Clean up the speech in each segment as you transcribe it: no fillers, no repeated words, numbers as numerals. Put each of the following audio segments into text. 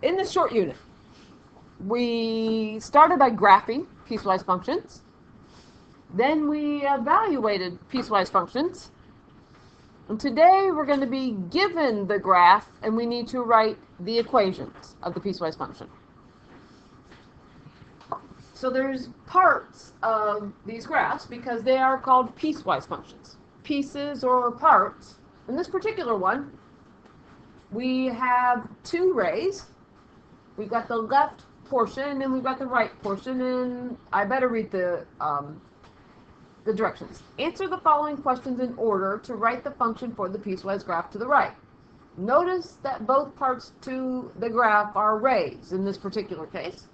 In this short unit, we started by graphing piecewise functions. Then we evaluated piecewise functions. And today we're going to be given the graph and we need to write the equations of the piecewise function. So there's parts of these graphs because they are called piecewise functions. Pieces or parts. In this particular one, we have two rays. We've got the left portion and we've got the right portion, and I better read the directions. Answer the following questions in order to write the function for the piecewise graph to the right. Notice that both parts to the graph are rays in this particular case.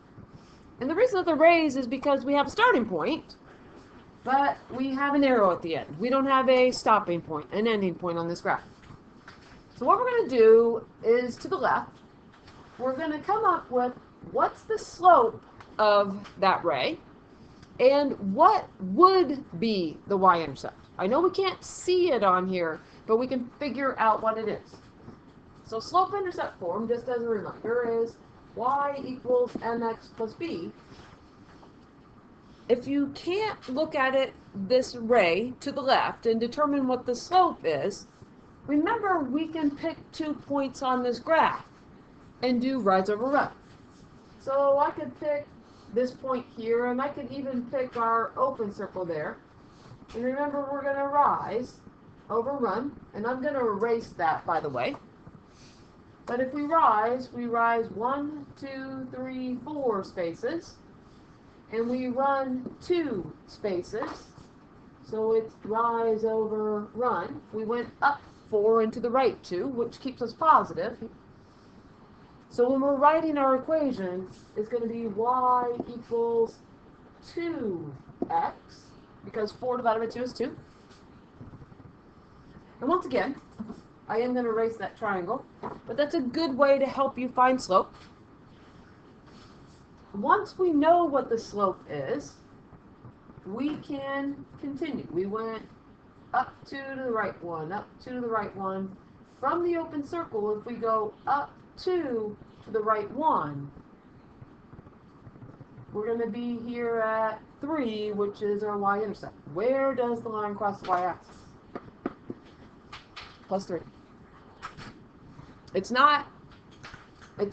And the reason that they're rays is because we have a starting point, but we have an arrow at the end. We don't have a stopping point, an ending point on this graph. So what we're going to do is, to the left, we're going to come up with what's the slope of that ray and what would be the y-intercept. I know we can't see it on here, but we can figure out what it is. So slope-intercept form, just as a reminder, is y equals mx plus b. If you can't look at it, this ray to the left, and determine what the slope is, remember we can pick 2 points on this graph and do rise over run. So I could pick this point here, and I could even pick our open circle there. And remember, we're going to rise over run, and I'm going to erase that, by the way. But if we rise 1, 2, 3, 4 spaces, and we run 2 spaces, so it's rise over run. We went up 4 and to the right 2, which keeps us positive. So when we're writing our equation, it's going to be y equals 2x, because 4 divided by 2 is 2. And once again, I am going to erase that triangle, but that's a good way to help you find slope. Once we know what the slope is, we can continue. We went up 2 to the right 1, up 2 to the right 1. From the open circle, if we go up 2 to the right 1, we're going to be here at 3, which is our y-intercept. Where does the line cross the y-axis? Plus 3. It's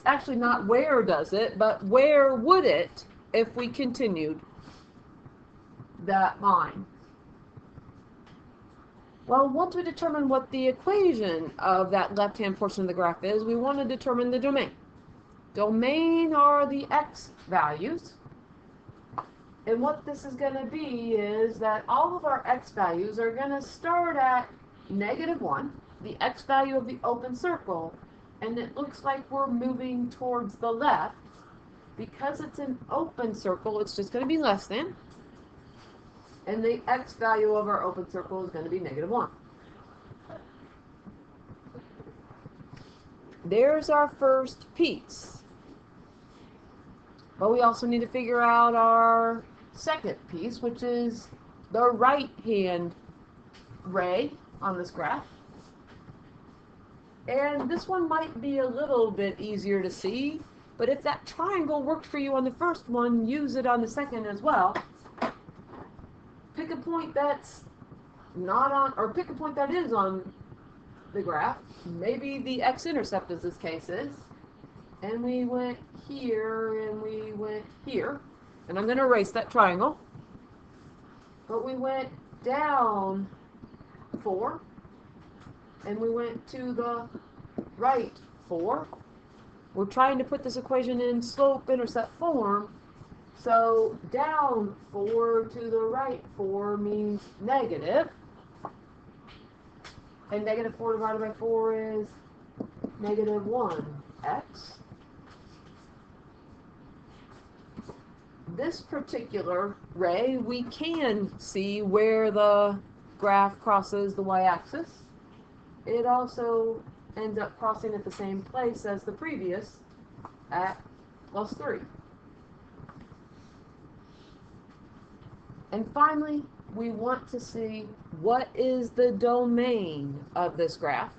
actually not where does it, but where would it if we continued that line? Well, once we determine what the equation of that left-hand portion of the graph is, we want to determine the domain. Domain are the x values. And what this is going to be is that all of our x values are going to start at -1, the x value of the open circle, and it looks like we're moving towards the left. Because it's an open circle, it's just going to be less than. And the x value of our open circle is going to be -1. There's our first piece. But we also need to figure out our second piece, which is the right-hand ray on this graph. And this one might be a little bit easier to see, but if that triangle worked for you on the first one, use it on the second as well. Pick a point that's not on, or pick a point that is on the graph. Maybe the x-intercept, as this case is. And we went here, and we went here. And I'm going to erase that triangle. But we went down 4. And we went to the right 4. We're trying to put this equation in slope-intercept form. So down 4 to the right 4 means negative. And -4 divided by 4 is -1x. This particular ray, we can see where the graph crosses the y-axis. It also ends up crossing at the same place as the previous at +3. And finally, we want to see what is the domain of this graph.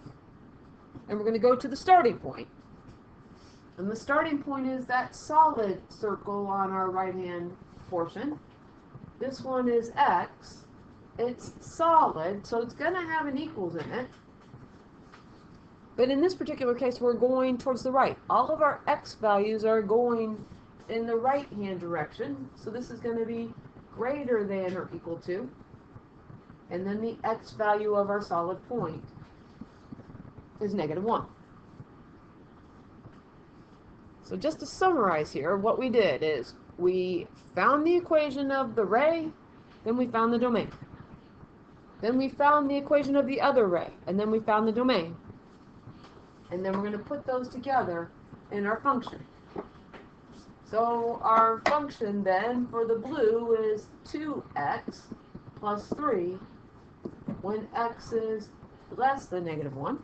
And we're going to go to the starting point. And the starting point is that solid circle on our right-hand portion. This one is x. It's solid, so it's going to have an equals in it. But in this particular case, we're going towards the right. All of our x values are going in the right-hand direction. So this is going to be greater than or equal to. And then the x value of our solid point is -1. So just to summarize here, what we did is we found the equation of the ray, then we found the domain. Then we found the equation of the other ray, and then we found the domain. And then we're going to put those together in our function. So our function then for the blue is 2x plus 3 when x is less than -1.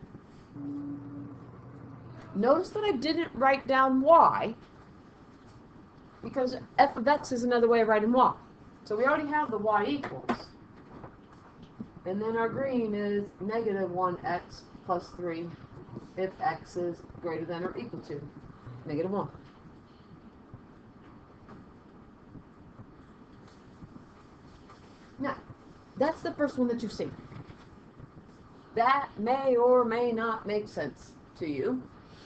Notice that I didn't write down y, because f of x is another way of writing y. So we already have the y equals. And then our green is -1x plus 3 if x is greater than or equal to -1. Now, that's the first one that you've seen. That may or may not make sense to you.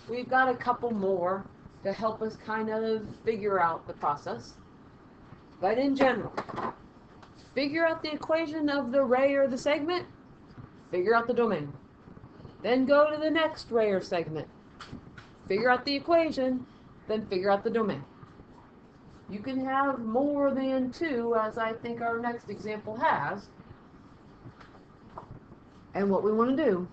We've got a couple more to help us kind of figure out the process. But in general, figure out the equation of the ray or the segment, figure out the domain. Then go to the next ray or segment, figure out the equation, then figure out the domain. You can have more than 2, as I think our next example has. And what we want to do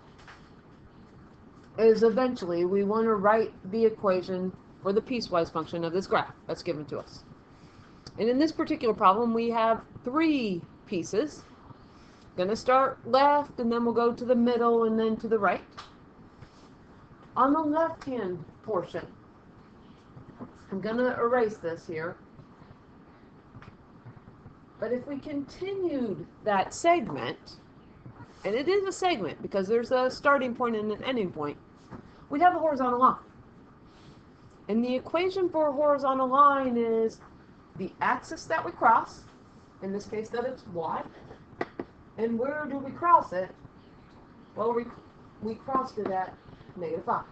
is eventually we want to write the equation for the piecewise function of this graph that's given to us. And in this particular problem, we have 3 pieces. Going to start left, and then we'll go to the middle, and then to the right. On the left-hand portion, I'm going to erase this here. But if we continued that segment, and it is a segment because there's a starting point and an ending point, we'd have a horizontal line. And the equation for a horizontal line is the axis that we cross, in this case that it's y. And where do we cross it? Well, we crossed it at -5.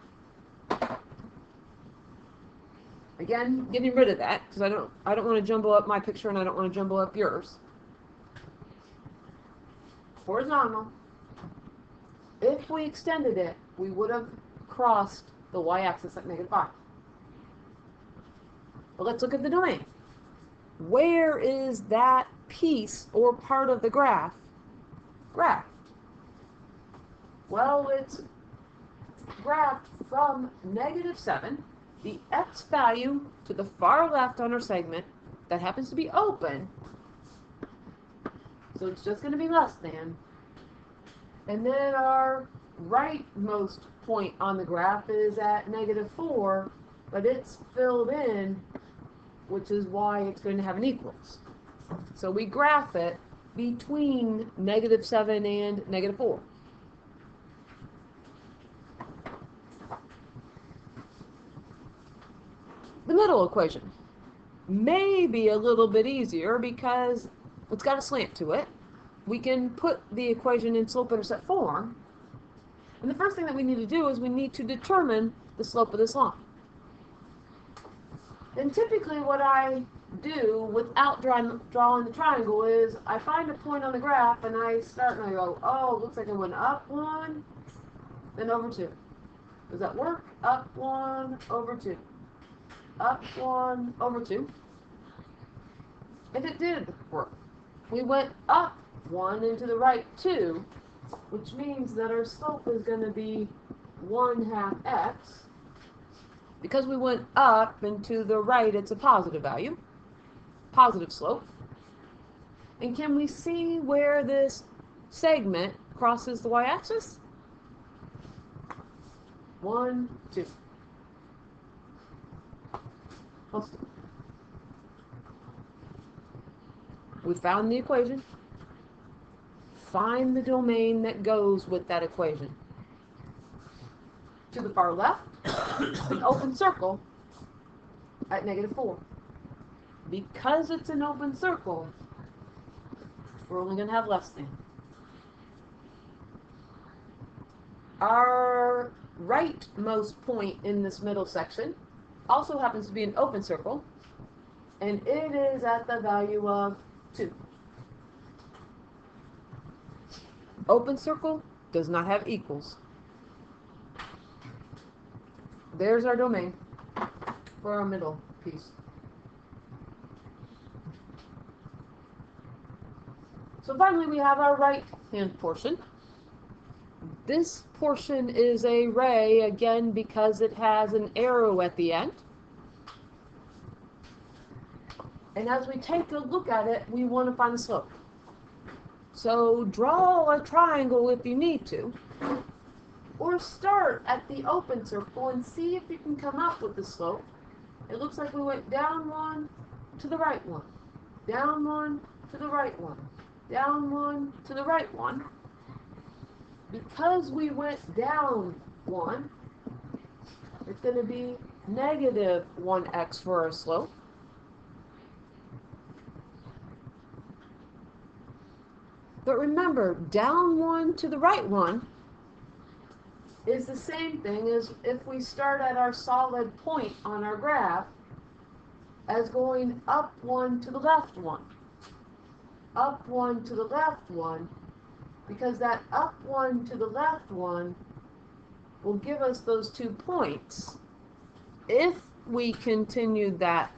Again, getting rid of that because I don't want to jumble up my picture and I don't want to jumble up yours. Horizontal. If we extended it, we would have crossed the y-axis at -5. But let's look at the domain. Where is that piece or part of the graph graphed? Well, it's graphed from -7, the x value to the far left on our segment that happens to be open, so it's just going to be less than. And then our rightmost point on the graph is at -4, but it's filled in, which is why it's going to have an equals. So we graph it between -7 and -4. The middle equation may be a little bit easier because it's got a slant to it. We can put the equation in slope-intercept form. And the first thing that we need to do is we need to determine the slope of this line. And typically what I do without drawing the triangle is I find a point on the graph and I start and I go, oh, looks like I went up 1, then over 2. Does that work? Up 1, over 2. Up 1, over 2. And it did work. We went up 1 and to the right 2, which means that our slope is going to be 1/2 x. Because we went up and to the right, it's a positive value, positive slope. And can we see where this segment crosses the y-axis? 1, 2. We found the equation. Find the domain that goes with that equation. To the far left, an open circle at -4. Because it's an open circle, we're only going to have less than. Our rightmost point in this middle section also happens to be an open circle, and it is at the value of 2. Open circle does not have equals. There's our domain for our middle piece. So finally we have our right-hand portion. This portion is a ray, again, because it has an arrow at the end. And as we take a look at it, we want to find the slope. So draw a triangle if you need to, or start at the open circle and see if you can come up with the slope. It looks like we went down 1 to the right 1, down 1 to the right 1, down 1 to the right 1. Because we went down 1, it's going to be -1x for our slope. But remember, down 1 to the right 1 is the same thing as if we start at our solid point on our graph as going up 1 to the left 1. Up 1 to the left 1, because that up 1 to the left 1 will give us those 2 points if we continue that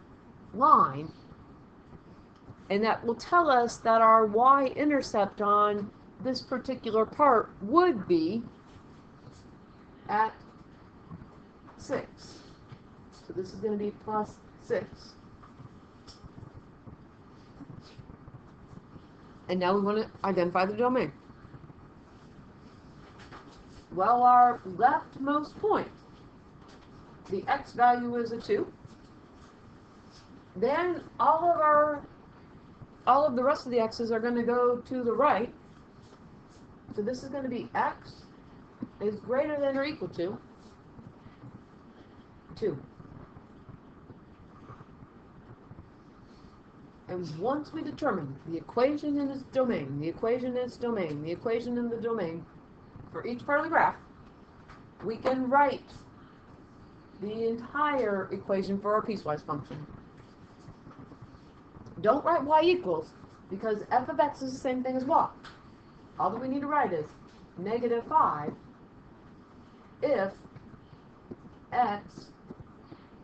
line. And that will tell us that our y-intercept on this particular part would be at 6. So this is going to be +6. And now we want to identify the domain. Well, our leftmost point, the x value is a 2. Then all of the rest of the x's are going to go to the right. So this is going to be x is greater than or equal to 2. And once we determine the equation in its domain, the equation in its domain, the equation in the domain for each part of the graph, we can write the entire equation for our piecewise function. Don't write y equals, because f of x is the same thing as y. All that we need to write is -5 if x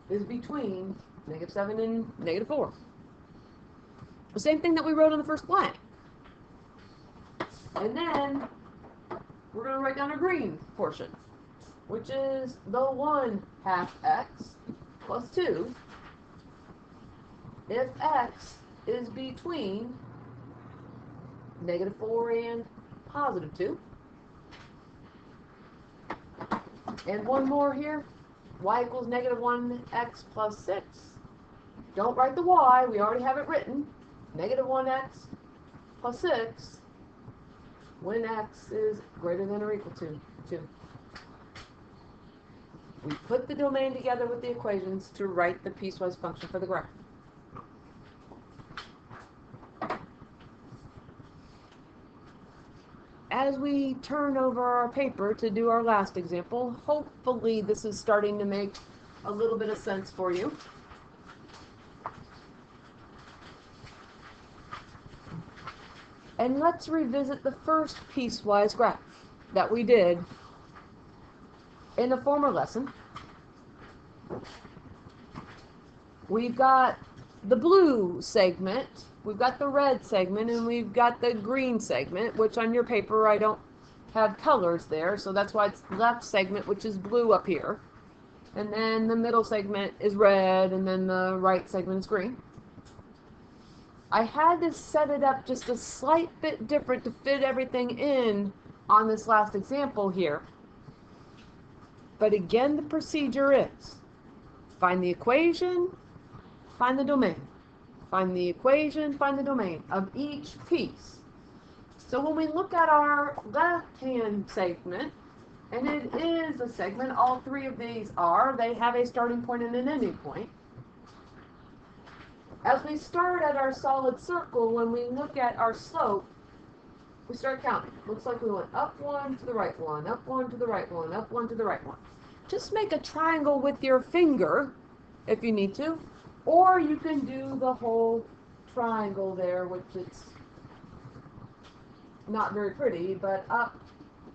is between -7 and -4. The same thing that we wrote on the first blank. And then we're going to write down our green portion, which is the 1/2 x plus 2 if x is between -4 and +2. And one more here, y equals -1x plus 6. Don't write the y, we already have it written. -1x plus 6 when x is greater than or equal to 2. We put the domain together with the equations to write the piecewise function for the graph. As we turn over our paper to do our last example, hopefully this is starting to make a little bit of sense for you. And let's revisit the first piecewise graph that we did in a former lesson. We've got the blue segment, we've got the red segment, and we've got the green segment, which on your paper I don't have colors there, so that's why it's left segment, which is blue up here. And then the middle segment is red, and then the right segment is green. I had to set it up just a slight bit different to fit everything in on this last example here. But again, the procedure is find the equation, find the domain. Find the equation, find the domain of each piece. So when we look at our left-hand segment, and it is a segment, all three of these are, they have a starting point and an ending point. As we start at our solid circle, when we look at our slope, we start counting. Looks like we went up one to the right one, up one to the right one, up one to the right one. Just make a triangle with your finger if you need to, or you can do the whole triangle there, which it's not very pretty, but up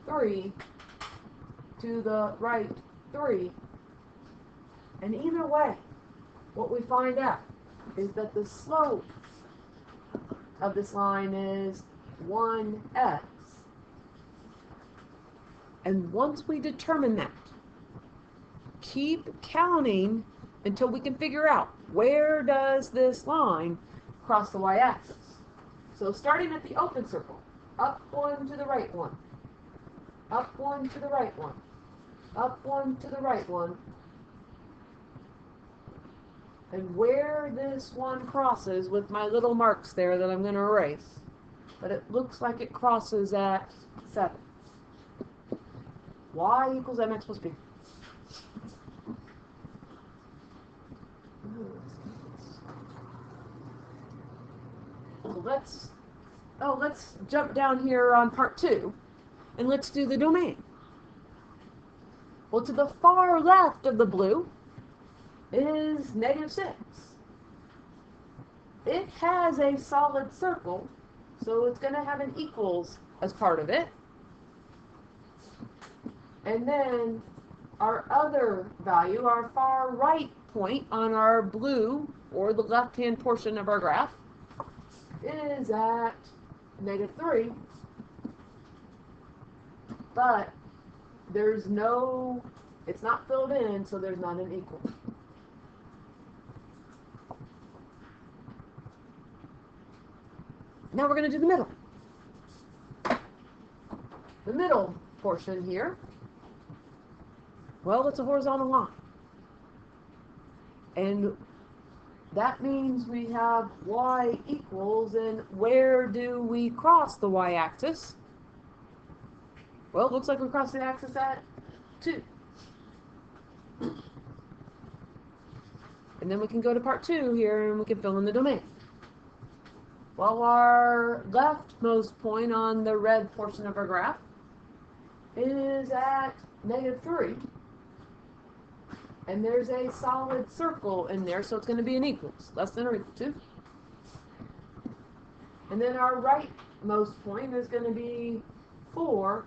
3 to the right 3. And either way, what we find out is that the slope of this line is 1x. And once we determine that, keep counting until we can figure out where does this line cross the y-axis. So starting at the open circle, up one to the right one, up one to the right one, up one to the right one, and where this one crosses with my little marks there that I'm going to erase, but it looks like it crosses at 7. Y equals mx plus b. So let's jump down here on part 2, and let's do the domain. Well, to the far left of the blue is -6. It has a solid circle, so it's going to have an equals as part of it. And then our other value, our far right point on our blue, or the left-hand portion of our graph, is at -3. But there's no, it's not filled in, so there's not an equal. Now we're going to do the middle. The middle portion here, well, it's a horizontal line. And that means we have y equals, and where do we cross the y-axis? Well, it looks like we cross the axis at 2. And then we can go to part 2 here, and we can fill in the domain. Well, our leftmost point on the red portion of our graph is at -3. And there's a solid circle in there, so it's going to be an equals, less than or equal to. And then our rightmost point is going to be 4,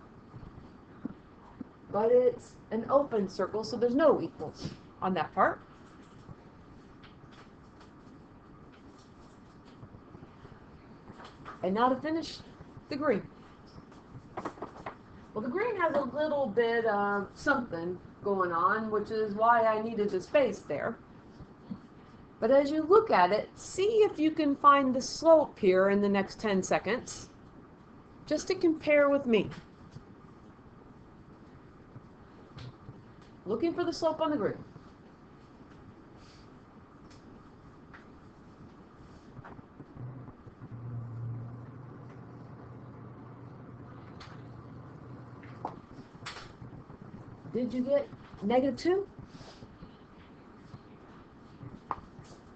but it's an open circle, so there's no equals on that part. And now to finish the green. Well, the green has a little bit of something going on, which is why I needed the space there. But as you look at it, see if you can find the slope here in the next 10 seconds, just to compare with me. Looking for the slope on the green. Did you get -2?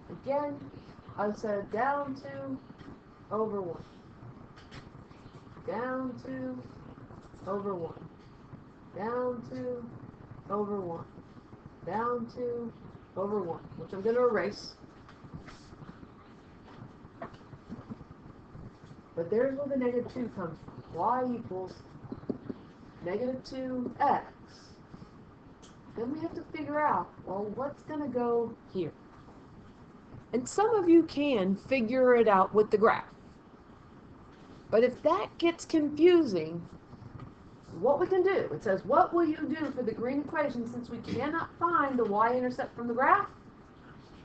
Again, I said down 2 over 1. Down 2 over 1. Down 2 over 1. Down 2 over 1, which I'm going to erase. But there's where the -2 comes from. Y equals -2x. Then we have to figure out, well, what's going to go here? And some of you can figure it out with the graph. But if that gets confusing, what we can do, it says, what will you do for the green equation since we cannot find the y-intercept from the graph?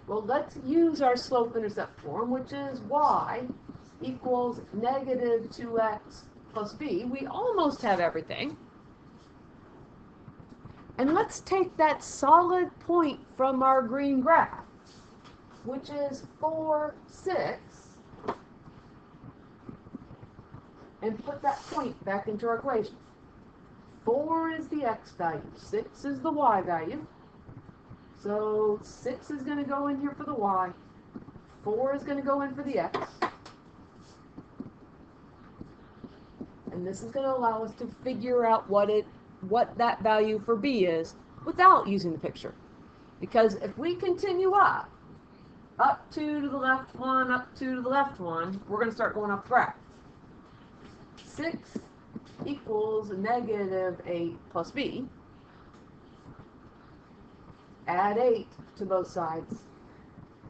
Well, let's use our slope-intercept form, which is y equals -2x plus b. We almost have everything. And let's take that solid point from our green graph, which is 4, 6, and put that point back into our equation. 4 is the x value, 6 is the y value. So 6 is going to go in here for the y, 4 is going to go in for the x. And this is going to allow us to figure out what that value for b is without using the picture. Because if we continue up 2 to the left 1, up 2 to the left 1, we're going to start going up the graph. 6 equals negative 8 plus b. Add 8 to both sides.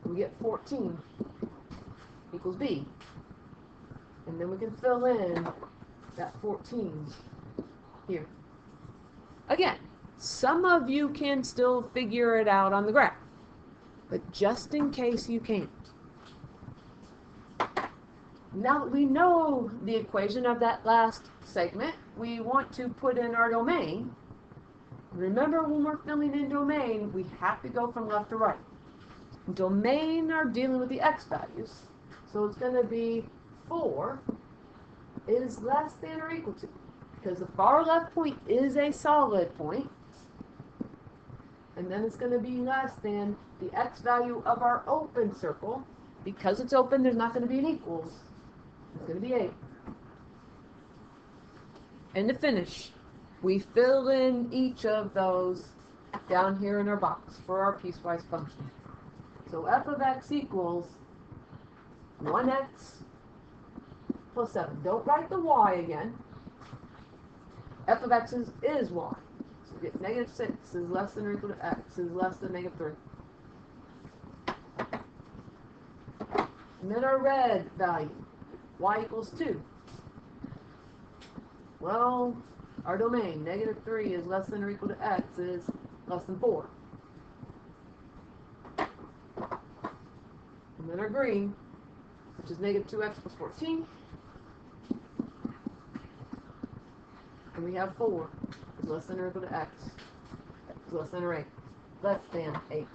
We get 14 equals b. And then we can fill in that 14 here. Again, some of you can still figure it out on the graph, but just in case you can't. Now that we know the equation of that last segment, we want to put in our domain. Remember, when we're filling in domain, we have to go from left to right. Domain are dealing with the x values, so it's going to be 4 is less than or equal to, because the far left point is a solid point, and then it's going to be less than the x value of our open circle. Because it's open, there's not going to be an equals. It's going to be 8. And to finish, we fill in each of those down here in our box for our piecewise function. So f of x equals 1x plus 7. Don't write the y again. F of x is y. So we get negative 6 is less than or equal to x is less than negative 3. And then our red value, y equals 2. Well, our domain, negative 3 is less than or equal to x is less than 4. And then our green, which is negative 2x plus 14. And we have 4 is less than or equal to x is less than or 8. Less than 8.